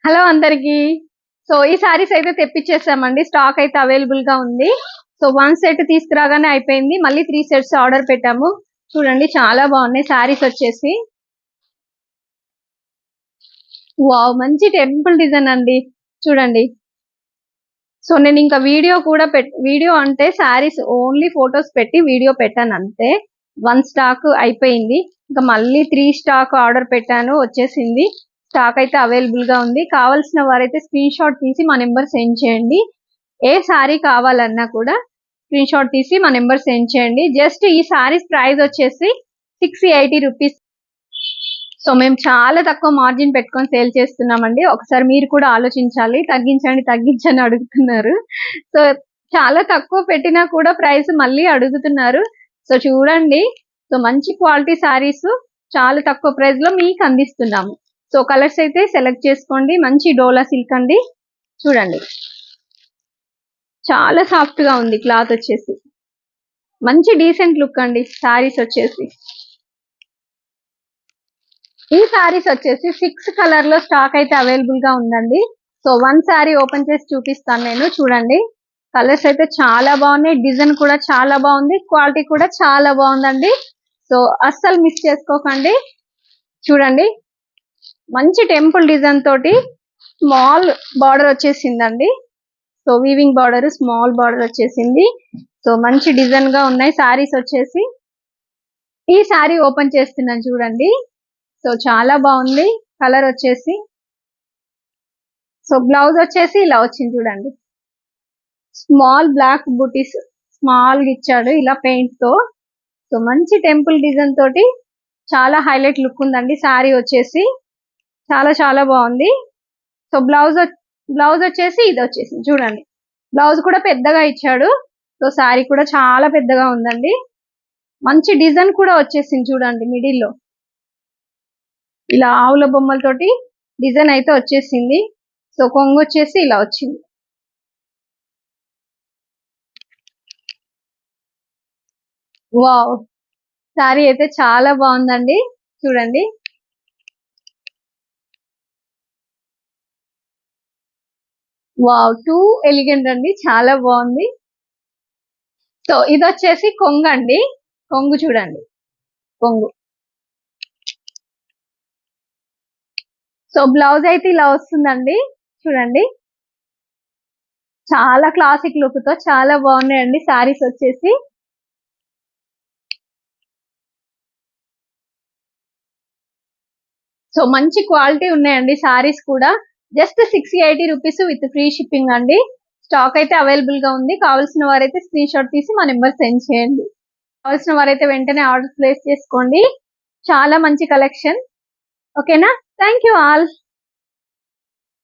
Hello అందరికి. So ఈ సారీస్ అయితే తెప్పించేసామండి. స్టాక్ అయితే అవైలబుల్ గా ఉంది. సో 1 సెట్ తీసుకురాగానే అయిపోయింది. మళ్ళీ 3 సెట్స్ ఆర్డర్ పెట్టాము. చూడండి చాలా బాగున్నాయి సారీస్ వచ్చేసి. వావ్, మంచి టెంపుల్ డిజైన్ అండి. చూడండి. సో నేను ఇంకా వీడియో అంటే సారీస్ ఓన్లీ ఫొటోస్ పెట్టి వీడియో పెట్టాను అంతే. 1 స్టాక్ అయిపోయింది. ఇంకా మళ్ళీ 3 స్టాక్ ఆర్డర్ పెట్టాను, వచ్చేసింది. స్టాక్ అయితే అవైలబుల్ గా ఉంది. కావాల్సిన వారైతే స్క్రీన్ షాట్ తీసి మా నెంబర్ సెండ్ చేయండి. ఏ సారీ కావాలన్నా కూడా స్క్రీన్ షాట్ తీసి మా నెంబర్ సెండ్ చేయండి. జస్ట్ ఈ సారీస్ ప్రైస్ వచ్చేసి 680 రూపీస్. సో మేము చాలా తక్కువ మార్జిన్ పెట్టుకొని సేల్ చేస్తున్నామండి. ఒకసారి మీరు కూడా ఆలోచించాలి. తగ్గించండి అడుగుతున్నారు. సో చాలా తక్కువ పెట్టినా కూడా ప్రైస్ మళ్ళీ అడుగుతున్నారు. సో చూడండి. సో మంచి క్వాలిటీ సారీస్ చాలా తక్కువ ప్రైస్ లో మీకు అందిస్తున్నాము. సో కలర్స్ అయితే సెలెక్ట్ చేసుకోండి. మంచి డోలా సిల్క్ అండి. చూడండి చాలా సాఫ్ట్ గా ఉంది. క్లాత్ వచ్చేసి మంచి డీసెంట్ లుక్ అండి. సారీస్ వచ్చేసి ఈ సారీస్ వచ్చేసి 6 కలర్ లో స్టాక్ అయితే అవైలబుల్ గా ఉందండి. సో 1 సారీ ఓపెన్ చేసి చూపిస్తాను నేను. చూడండి కలర్స్ అయితే చాలా బాగున్నాయి. డిజైన్ కూడా చాలా బాగుంది. క్వాలిటీ కూడా చాలా బాగుందండి. సో అస్సలు మిస్ చేసుకోకండి. చూడండి మంచి టెంపుల్ డిజైన్ తోటి స్మాల్ బార్డర్ వచ్చేసిందండి. So weaving border, small border వచ్చేసింది. సో మంచి డిజైన్ గా ఉన్నాయి సారీస్ వచ్చేసి. ఈ సారీ ఓపెన్ చేస్తున్నాను చూడండి. సో చాలా బాగుంది కలర్ వచ్చేసి. సో బ్లౌజ్ వచ్చేసి ఇలా వచ్చింది చూడండి. స్మాల్ బ్లాక్ బూటీస్ స్మాల్ గా ఇచ్చాడు ఇలా పెయింట్ తో. సో మంచి టెంపుల్ డిజైన్ తోటి చాలా హైలైట్ లుక్ ఉందండి సారీ వచ్చేసి. చాలా చాలా బాగుంది. సో బ్లౌజ్ వచ్చేసి ఇది వచ్చేసింది చూడండి. బ్లౌజ్ కూడా పెద్దగా ఇచ్చాడు. సో సారీ కూడా చాలా పెద్దగా ఉందండి. మంచి డిజైన్ కూడా వచ్చేసింది చూడండి. మిడిల్ లో ఇలా ఆవుల బొమ్మలతోటి డిజైన్ అయితే వచ్చేసింది. సో కొంగు వచ్చేసి ఇలా వచ్చింది. వావ్, సారీ అయితే చాలా బాగుందండి. చూడండి వావ్, టూ ఎలిగెంట్ అండి. చాలా బాగుంది. సో ఇది వచ్చేసి కొంగు అండి. కొంగు చూడండి. కొంగు. సో బ్లౌజ్ అయితే ఇలా వస్తుందండి. చూడండి చాలా క్లాసిక్ లుక్ తో చాలా బాగున్నాయండి సారీస్ వచ్చేసి. సో మంచి క్వాలిటీ ఉన్నాయండి సారీస్ కూడా. Just 680 rupees with free shipping అండి. స్టాక్ అయితే అవైలబుల్ గా ఉంది. కావాల్సిన వారైతే స్క్రీన్ షాట్ తీసి మా నెంబర్ సెండ్ చేయండి. కావాల్సిన వారైతే వెంటనే ఆర్డర్ ప్లేస్ చేసుకోండి. చాలా మంచి కలెక్షన్. ఓకేనా? Thank you all.